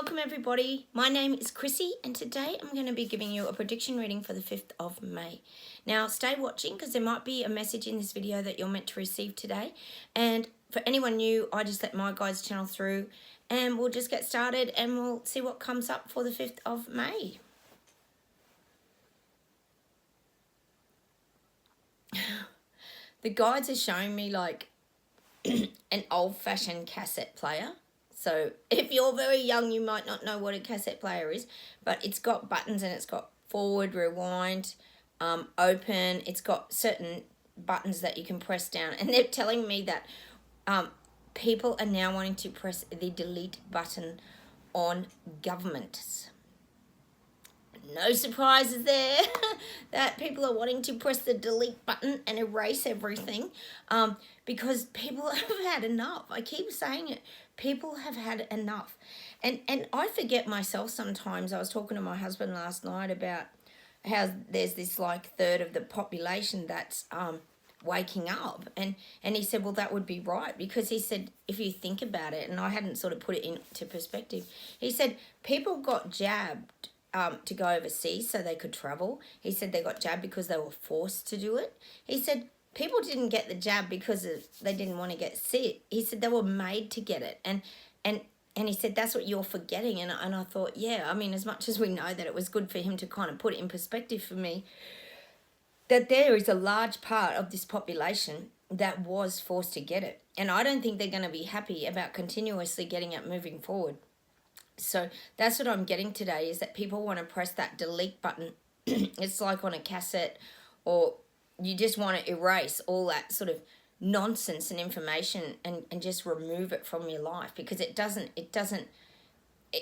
welcome everybody. My name is Chrissy and today I'm going to be giving you a prediction reading for the 5th of May. Now stay watching because there might be a message in this video that you're meant to receive today. And for anyone new, I just let my guides channel through and we'll just get started and we'll see what comes up for the 5th of May. The guides are showing me like an old-fashioned cassette player. So if you're very young, you might not know what a cassette player is, but it's got buttons and it's got forward, rewind, open. It's got certain buttons that you can press down. And they're telling me that people are now wanting to press the delete button on governments. No surprises there that people are wanting to press the delete button and erase everything because people have had enough. I keep saying it. People have had enough. And I forget myself sometimes. I was talking to my husband last night about how there's this like third of the population that's waking up. And he said, well, that would be right. Because he said, if you think about it, and I hadn't sort of put it into perspective, he said people got jabbed to go overseas so they could travel. He said they got jabbed because they were forced to do it. He said people didn't get the jab because they didn't want to get sick. He said they were made to get it. And he said that's what you're forgetting. And I thought, yeah, I mean, as much as we know that it was good for him to kind of put it in perspective for me, that there is a large part of this population that was forced to get it. And I don't think they're going to be happy about continuously getting it moving forward. So that's what I'm getting today, is that people want to press that delete button. It's like on a cassette, or you just want to erase all that sort of nonsense and information and just remove it from your life, because it doesn't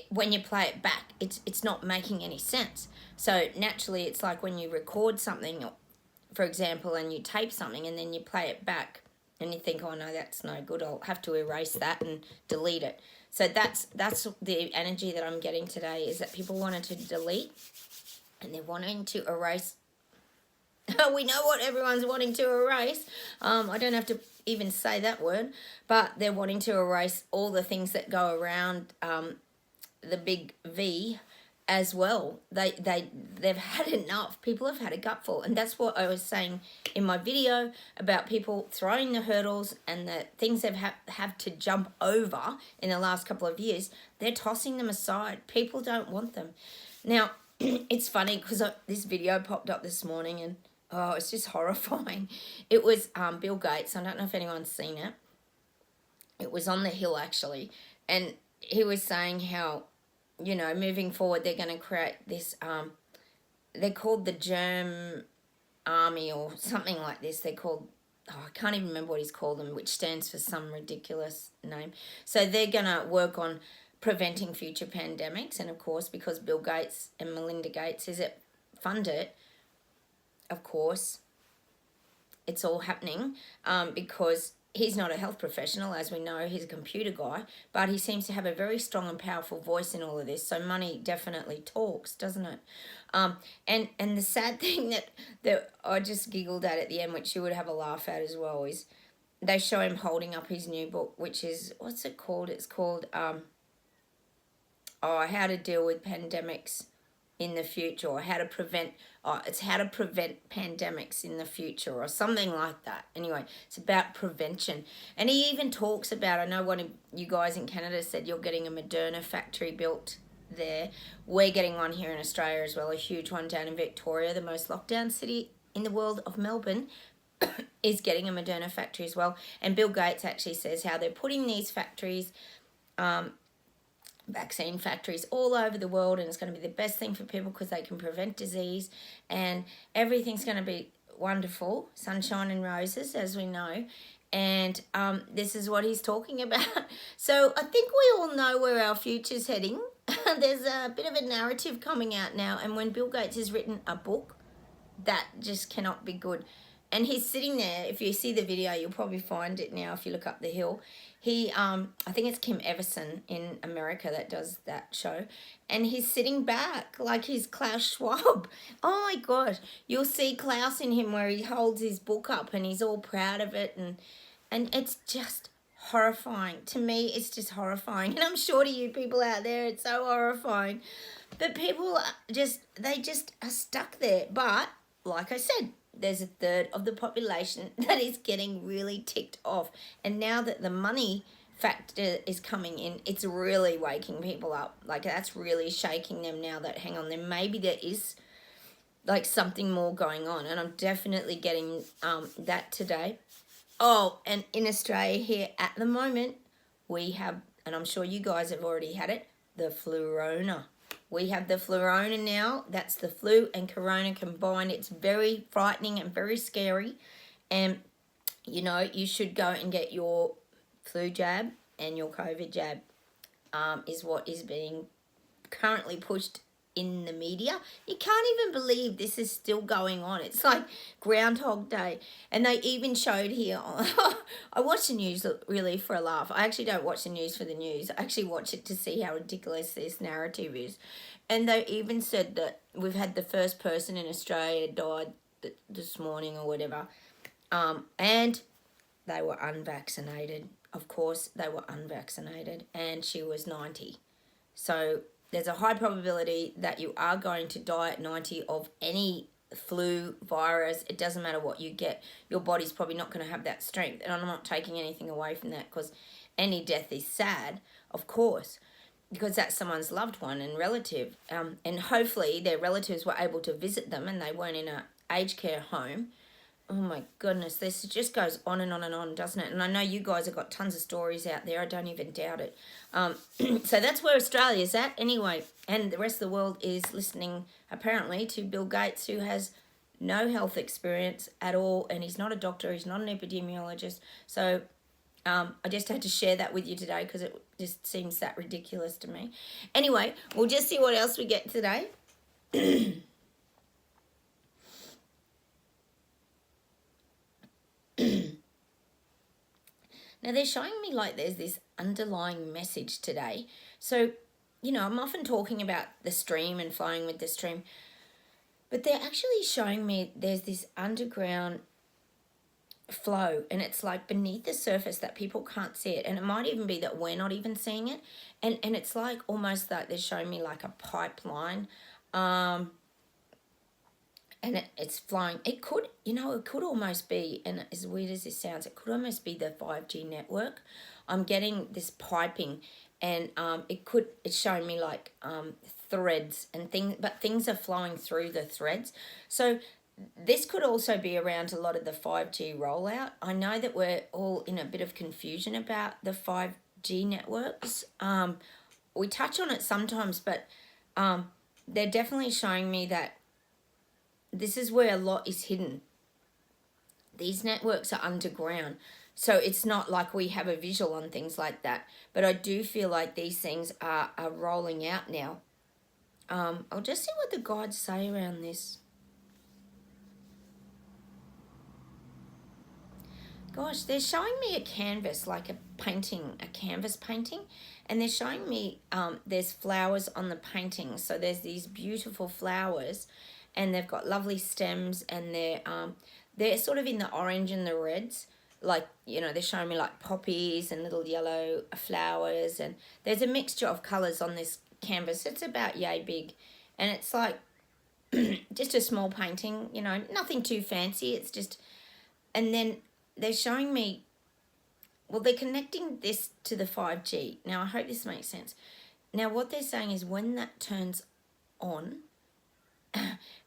when you play it back, it's not making any sense. So naturally, it's like when you record something, for example, and you tape something and then you play it back and you think, oh no, that's no good, I'll have to erase that and delete it. So that's the energy that I'm getting today, is that people wanted to delete and they're wanting to erase. We know what everyone's wanting to erase. I don't have to even say that word, but they're wanting to erase all the things that go around the big V as well. They've had enough. People have had a gutful, and that's what I was saying in my video about people throwing the hurdles and the things they've have to jump over in the last couple of years. They're tossing them aside. People don't want them. Now, it's funny because this video popped up this morning and oh, it's just horrifying. It was Bill Gates. I don't know if anyone's seen it. It was on the Hill actually, and he was saying how, you know, moving forward, they're going to create this, they're called the Germ Army or something like this. They're called, I can't even remember what he's called them, which stands for some ridiculous name. So they're going to work on preventing future pandemics. And of course, because Bill Gates and Melinda Gates fund it, of course, it's all happening because he's not a health professional, as we know. He's a computer guy, but he seems to have a very strong and powerful voice in all of this. So money definitely talks, doesn't it? And the sad thing that I just giggled at the end, which you would have a laugh at as well, is they show him holding up his new book, which is, what's it called? It's called How to Deal with Pandemics in the Future, or how to prevent pandemics in the future, or something like that. Anyway, it's about prevention. And he even talks about, I know one of you guys in Canada said you're getting a Moderna factory built there. We're getting one here in Australia as well, a huge one down in Victoria, the most lockdown city in the world of Melbourne, is getting a Moderna factory as well. And Bill Gates actually says how they're putting these factories, vaccine factories all over the world, and it's going to be the best thing for people because they can prevent disease and everything's going to be wonderful, sunshine and roses, as we know. And this is what he's talking about. So I think we all know where our future's heading. There's a bit of a narrative coming out now, and when Bill Gates has written a book, that just cannot be good. And he's sitting there. If you see the video, you'll probably find it now if you look up the hill. He, I think it's Kim Everson in America that does that show. And he's sitting back like he's Klaus Schwab. Oh my gosh. You'll see Klaus in him where he holds his book up and he's all proud of it. And it's just horrifying. To me, it's just horrifying. And I'm sure to you people out there, it's so horrifying. But people they just are stuck there. But like I said, there's a third of the population that is getting really ticked off. And now that the money factor is coming in, it's really waking people up. Like, that's really shaking them now that, hang on, then maybe there is like something more going on. And I'm definitely getting that today. Oh, and in Australia here at the moment, we have, and I'm sure you guys have already had it, the flurona. We have the flurona now. That's the flu and corona combined. It's very frightening and very scary. And, you know, you should go and get your flu jab and your COVID jab, is what is being currently pushed in the media. You can't even believe this is still going on. It's like Groundhog Day. And they even showed here, I watch the news really for a laugh. I actually don't watch the news for the news. I actually watch it to see how ridiculous this narrative is. And they even said that we've had the first person in Australia died this morning or whatever. And they were unvaccinated. Of course, they were unvaccinated. And she was 90. So there's a high probability that you are going to die at 90 of any flu virus. It doesn't matter what you get. Your body's probably not going to have that strength. And I'm not taking anything away from that, because any death is sad, of course, because that's someone's loved one and relative. And hopefully their relatives were able to visit them and they weren't in an aged care home. Oh my goodness, this just goes on and on and on, doesn't it? And I know you guys have got tons of stories out there. I don't even doubt it. So that's where Australia's at anyway. And the rest of the world is listening, apparently, to Bill Gates, who has no health experience at all. And he's not a doctor. He's not an epidemiologist. So I just had to share that with you today because it just seems that ridiculous to me. Anyway, we'll just see what else we get today. Now, they're showing me like there's this underlying message today. So, you know, I'm often talking about the stream and flowing with the stream, but they're actually showing me there's this underground flow, and it's like beneath the surface that people can't see it. And it might even be that we're not even seeing it. And it's like almost like they're showing me like a pipeline. And it's flowing. It could, you know, it could almost be, and as weird as this sounds, it could almost be the 5G network. I'm getting this piping, and it's showing me like threads and things, but things are flowing through the threads. So this could also be around a lot of the 5G rollout. I know that we're all in a bit of confusion about the 5G networks. We touch on it sometimes, but they're definitely showing me that this is where a lot is hidden. These networks are underground. So it's not like we have a visual on things like that. But I do feel like these things are rolling out now. I'll just see what the guides say around this. Gosh, they're showing me a canvas, like a painting, a canvas painting. And they're showing me there's flowers on the painting. So there's these beautiful flowers. And they've got lovely stems, and they're sort of in the orange and the reds. Like, you know, they're showing me like poppies and little yellow flowers. And there's a mixture of colours on this canvas. It's about yay big. And it's like just a small painting, you know, nothing too fancy. It's just, and then they're showing me, well, they're connecting this to the 5G. Now, I hope this makes sense. Now, what they're saying is when that turns on,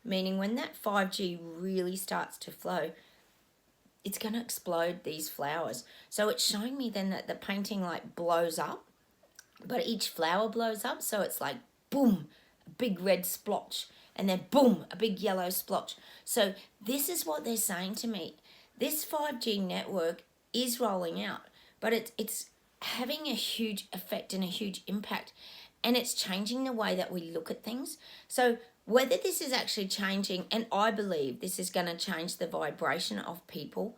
meaning when that 5G really starts to flow, it's going to explode these flowers. So it's showing me then that the painting like blows up, but each flower blows up. So it's like, boom, a big red splotch, and then boom, a big yellow splotch. So this is what they're saying to me. This 5G network is rolling out, but it's having a huge effect and a huge impact, and it's changing the way that we look at things. So whether this is actually changing, and I believe this is going to change the vibration of people.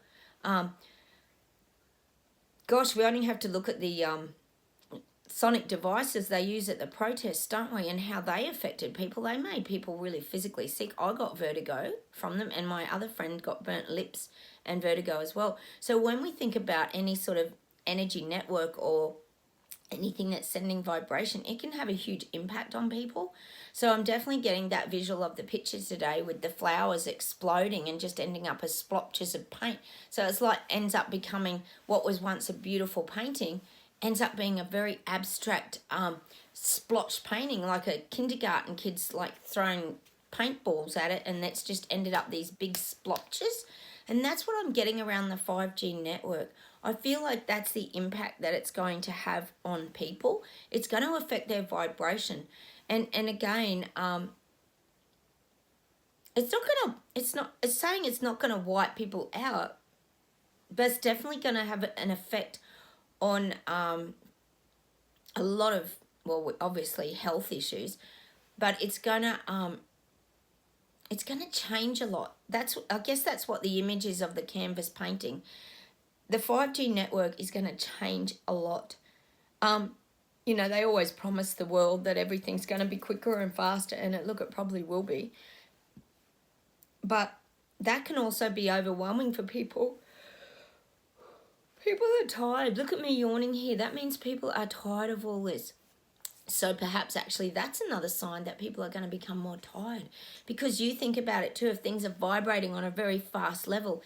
Gosh, we only have to look at the sonic devices they use at the protests, don't we? And how they affected people. They made people really physically sick. I got vertigo from them, and my other friend got burnt lips and vertigo as well. So when we think about any sort of energy network or anything that's sending vibration, it can have a huge impact on people. So I'm definitely getting that visual of the pictures today with the flowers exploding and just ending up as splotches of paint. So it's like ends up becoming what was once a beautiful painting, ends up being a very abstract splotch painting, like a kindergarten kid's like throwing paintballs at it, and that's just ended up these big splotches. And that's what I'm getting around the 5G network. I feel like that's the impact that it's going to have on people. It's going to affect their vibration. And again, it's saying it's not going to wipe people out, but it's definitely going to have an effect on a lot of, well, obviously health issues, but it's going to change a lot. I guess that's what the image is of the canvas painting. The 5G network is going to change a lot. They always promise the world that everything's going to be quicker and faster, and it probably will be. But that can also be overwhelming for people. People are tired. Look at me yawning here. That means people are tired of all this. So perhaps actually that's another sign that people are going to become more tired, because you think about it too, if things are vibrating on a very fast level,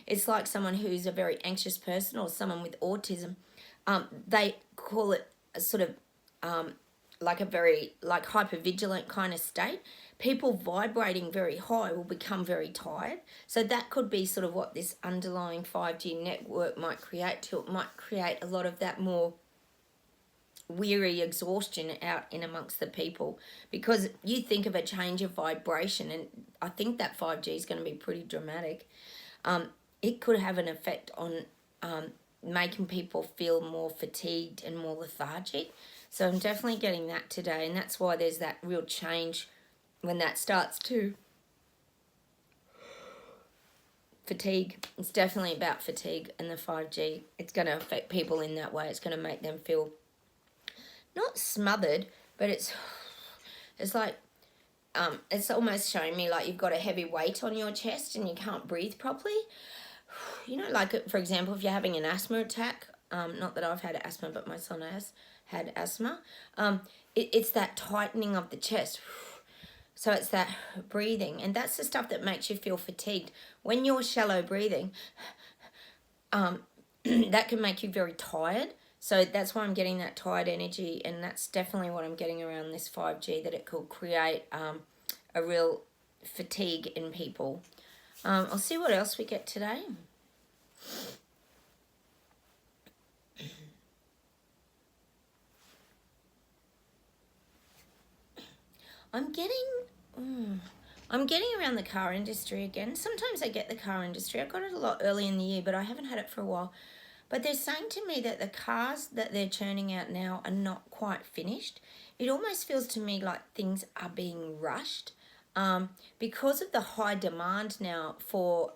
it's like someone who's a very anxious person or someone with autism, they call it a sort of like a very like hypervigilant kind of state. People vibrating very high will become very tired. So that could be sort of what this underlying 5G network might create too. It might create a lot of that more weary exhaustion out in amongst the people, because you think of a change of vibration, and I think that 5G is going to be pretty dramatic. It could have an effect on making people feel more fatigued and more lethargic. So I'm definitely getting that today, and that's why there's that real change when that starts to fatigue. It's definitely about fatigue, and the 5G, it's going to affect people in that way. It's going to make them feel not smothered, but it's like it's almost showing me like you've got a heavy weight on your chest and you can't breathe properly. Like, for example, if you're having an asthma attack, not that I've had asthma, but my son has had asthma, it's that tightening of the chest. So it's that breathing, and that's the stuff that makes you feel fatigued. When you're shallow breathing, that can make you very tired. So that's why I'm getting that tired energy, and that's definitely what I'm getting around this 5G, that it could create a real fatigue in people. I'll see what else we get today. I'm getting around the car industry again. Sometimes I get the car industry. I got it a lot early in the year, but I haven't had it for a while. But they're saying to me that the cars that they're churning out now are not quite finished. It almost feels to me like things are being rushed because of the high demand now for,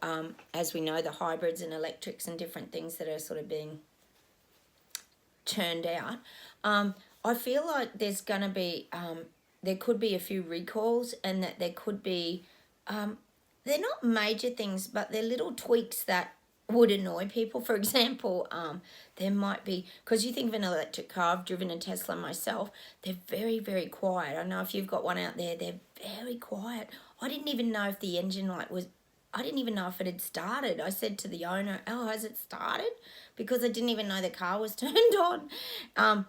as we know, the hybrids and electrics and different things that are sort of being churned out. I feel like there's going to be, there could be a few recalls, and that there could be, they're not major things, but they're little tweaks that would annoy people. For example, there might be, because you think of an electric car, I've driven a Tesla myself, they're very, very quiet. I know if you've got one out there, they're very quiet. I didn't even know if the engine light was, I didn't even know if it had started. I said to the owner, oh, has it started? Because I didn't even know the car was turned on.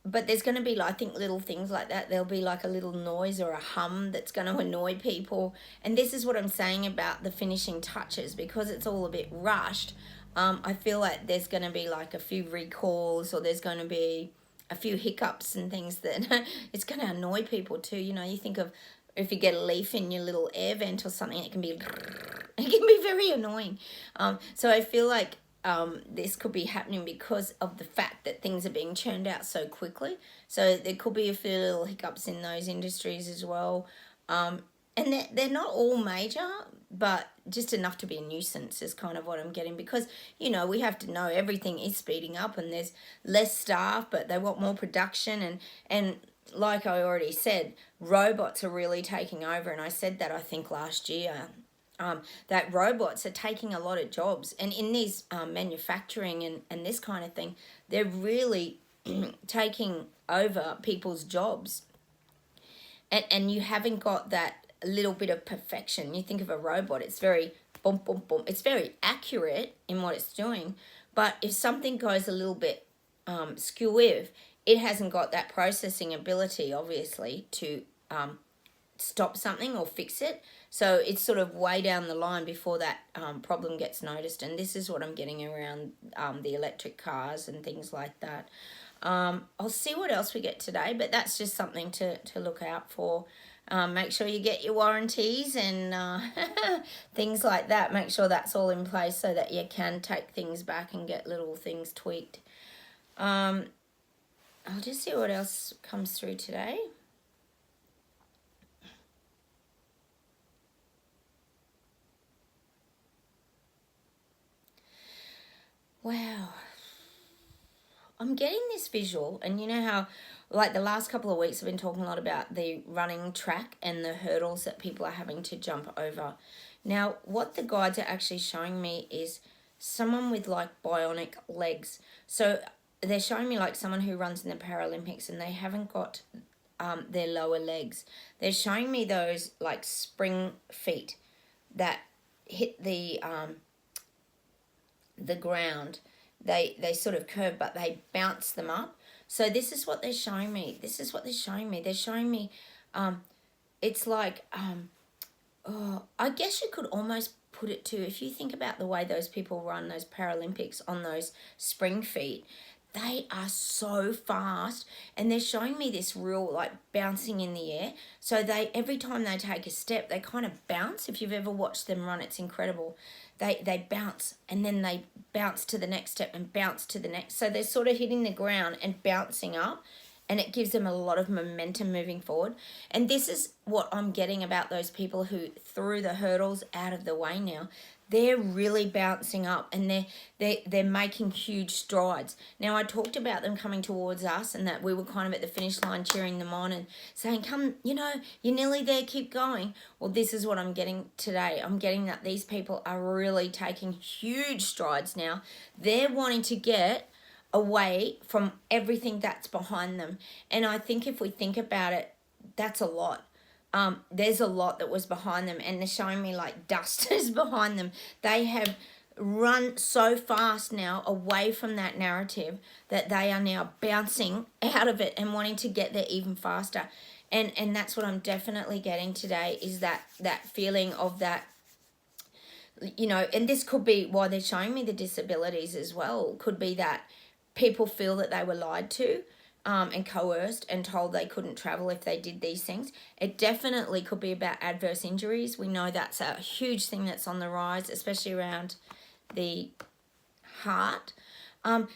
But there's going to be, I think, little things like that. There'll be like a little noise or a hum that's going to annoy people. And this is what I'm saying about the finishing touches, because it's all a bit rushed. I feel like there's going to be like a few recalls, or there's going to be a few hiccups and things that it's going to annoy people too. You think of if you get a leaf in your little air vent or something, it can be very annoying. So I feel like this could be happening because of the fact that things are being churned out so quickly. So there could be a few little hiccups in those industries as well. And they're not all major, but just enough to be a nuisance is kind of what I'm getting, because, we have to know everything is speeding up and there's less staff, but they want more production. And like I already said, robots are really taking over. And I said that, I think, last year. that robots are taking a lot of jobs. And in these manufacturing and this kind of thing, they're really taking over people's jobs. And you haven't got that little bit of perfection. You think of a robot, it's very boom, boom, boom. It's very accurate in what it's doing. But if something goes a little bit skew, it hasn't got that processing ability, obviously, to stop something or fix it. So it's sort of way down the line before that problem gets noticed. And this is what I'm getting around the electric cars and things like that. I'll see what else we get today, but that's just something to look out for. Make sure you get your warranties and things like that. Make sure that's all in place so that you can take things back and get little things tweaked. I'll just see what else comes through today. Wow. I'm getting this visual, and you know how, like, the last couple of weeks I've been talking a lot about the running track and the hurdles that people are having to jump over. Now, what the guides are actually showing me is someone with, like, bionic legs. So they're showing me, like, someone who runs in the Paralympics and they haven't got their lower legs. They're showing me those, like, spring feet that hit the ground. They sort of curve, but they bounce them up. So this is what they're showing me. They're showing me, it's like, I guess you could almost put it to, if you think about the way those people run those Paralympics on those spring feet, they are so fast, and they're showing me this real, like, bouncing in the air. So every time they take a step, they kind of bounce. If you've ever watched them run, it's incredible. They bounce, and then they bounce to the next step and bounce to the next. So they're sort of hitting the ground and bouncing up, and it gives them a lot of momentum moving forward. And this is what I'm getting about those people who threw the hurdles out of the way now. They're really bouncing up, and they're making huge strides. Now, I talked about them coming towards us and that we were kind of at the finish line cheering them on and saying, come, you're nearly there, keep going. Well, this is what I'm getting today. I'm getting that these people are really taking huge strides now. They're wanting to get away from everything that's behind them. And I think if we think about it, that's a lot. There's a lot that was behind them, and they're showing me, like, dust is behind them. They have run so fast now away from that narrative that they are now bouncing out of it and wanting to get there even faster. And that's what I'm definitely getting today, is that feeling of that, and this could be why they're showing me the disabilities as well. Could be that people feel that they were lied to, and coerced and told they couldn't travel if they did these things. It definitely could be about adverse injuries. We know that's a huge thing that's on the rise, especially around the heart.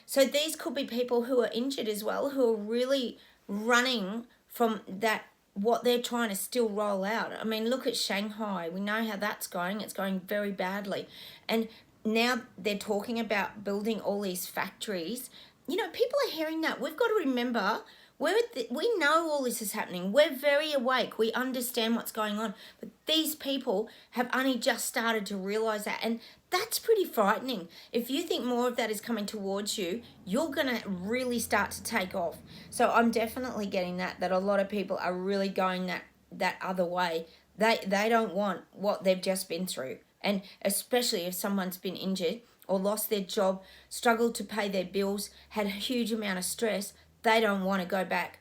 So these could be people who are injured as well, who are really running from that, what they're trying to still roll out. I mean, look at Shanghai. We know how that's going. It's going very badly. And now they're talking about building all these factories. People are hearing that. We've got to remember, we know all this is happening. We're very awake. We understand what's going on. But these people have only just started to realise that. And that's pretty frightening. If you think more of that is coming towards you, you're going to really start to take off. So I'm definitely getting that a lot of people are really going that other way. They don't want what they've just been through. And especially if someone's been injured or lost their job, struggled to pay their bills, had a huge amount of stress, they don't want to go back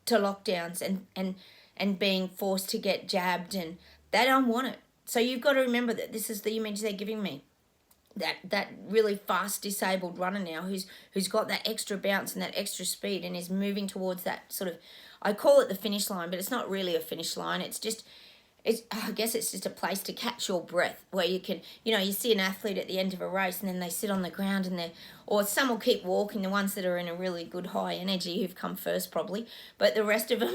to lockdowns and being forced to get jabbed, and they don't want it. So you've got to remember that this is the image they're giving me. That really fast disabled runner now who's got that extra bounce and that extra speed and is moving towards that sort of, I call it the finish line, but it's not really a finish line. I guess it's just a place to catch your breath where you can, you see an athlete at the end of a race and then they sit on the ground or some will keep walking, the ones that are in a really good high energy who've come first probably, but the rest of them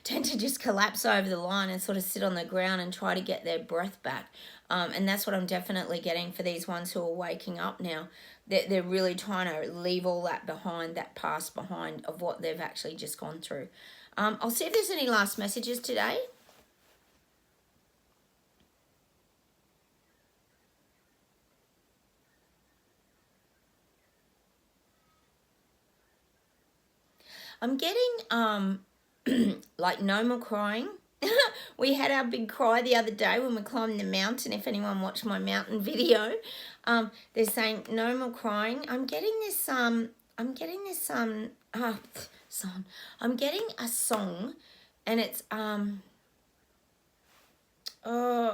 tend to just collapse over the line and sort of sit on the ground and try to get their breath back. And that's what I'm definitely getting for these ones who are waking up now. They're really trying to leave all that behind, that past behind of what they've actually just gone through. I'll see if there's any last messages today. I'm getting like no more crying. We had our big cry the other day when we climbed the mountain. If anyone watched my mountain video, they're saying no more crying. I'm getting this song. I'm getting a song, and it's oh,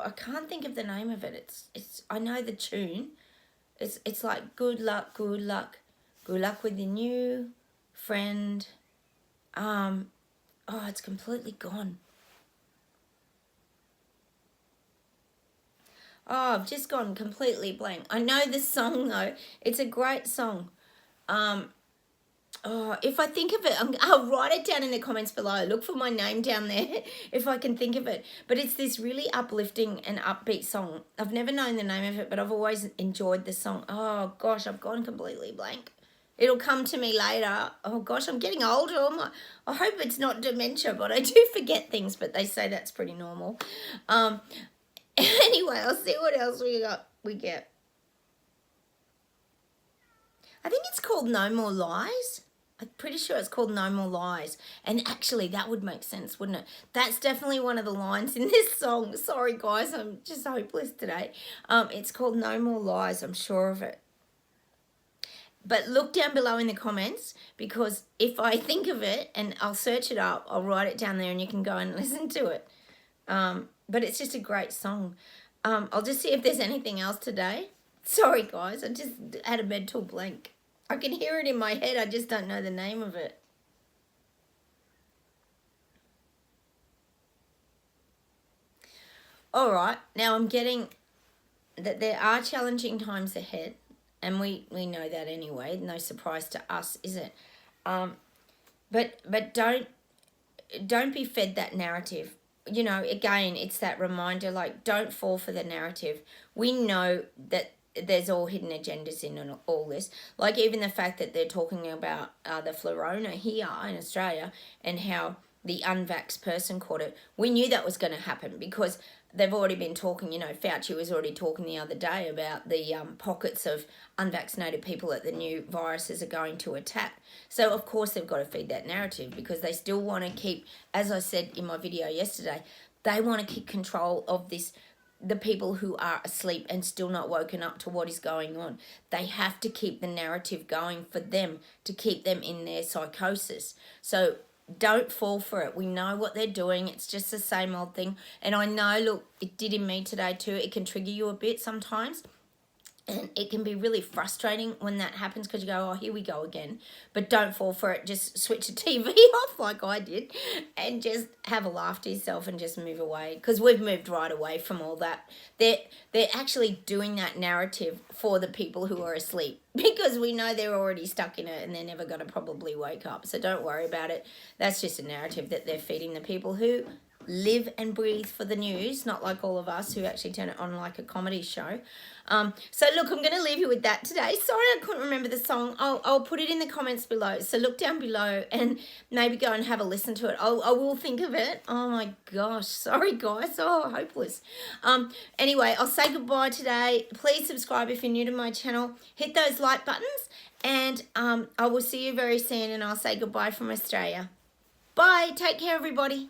I can't think of the name of it. It's I know the tune. It's like good luck, good luck, good luck with your new friend. Oh, it's completely gone. Oh, I've just gone completely blank. I know this song though. It's a great song. Oh, if I think of it, I'll write it down in the comments below. Look for my name down there if I can think of it. But it's this really uplifting and upbeat song. I've never known the name of it, but I've always enjoyed the song. Oh, gosh, I've gone completely blank. It'll come to me later. Oh, gosh, I'm getting older. I hope it's not dementia, but I do forget things, but they say that's pretty normal. Anyway, I'll see what else we get. I think it's called No More Lies. I'm pretty sure it's called No More Lies. And actually, that would make sense, wouldn't it? That's definitely one of the lines in this song. Sorry, guys, I'm just hopeless today. It's called No More Lies. I'm sure of it. But look down below in the comments, because if I think of it and I'll search it up, I'll write it down there and you can go and listen to it. But it's just a great song. I'll just see if there's anything else today. Sorry, guys, I just had a mental blank. I can hear it in my head, I just don't know the name of it. All right, now I'm getting that there are challenging times ahead, and we know that anyway. No surprise to us, is it? But don't be fed that narrative. You know, again, it's that reminder, like, don't fall for the narrative. We know that there's all hidden agendas in all this. Like, even the fact that they're talking about the florona here in Australia and how the unvaxxed person caught it. We knew that was going to happen because they've already been talking, you know, Fauci was already talking the other day about the pockets of unvaccinated people that the new viruses are going to attack. So, of course, they've got to feed that narrative because they still want to keep, as I said in my video yesterday, they want to keep control of this, the people who are asleep and still not woken up to what is going on. They have to keep the narrative going for them to keep them in their psychosis. So, don't fall for it. We know what they're doing. It's just the same old thing. And I know, look, it did in me today too. It can trigger you a bit sometimes. And it can be really frustrating when that happens because you go, oh, here we go again. But don't fall for it. Just switch the TV off like I did and just have a laugh to yourself and just move away, because we've moved right away from all that. They're actually doing that narrative for the people who are asleep because we know they're already stuck in it and they're never going to probably wake up. So don't worry about it. That's just a narrative that they're feeding the people who live and breathe for the news, not like all of us who actually turn it on like a comedy show. So look, I'm going to leave you with that today. Sorry I couldn't remember the song. I'll put it in the comments below. So look down below and maybe go and have a listen to it. I will think of it. Oh my gosh. Sorry guys. Oh, hopeless. Anyway, I'll say goodbye today. Please subscribe if you're new to my channel. Hit those like buttons and I will see you very soon, and I'll say goodbye from Australia. Bye. Take care, everybody.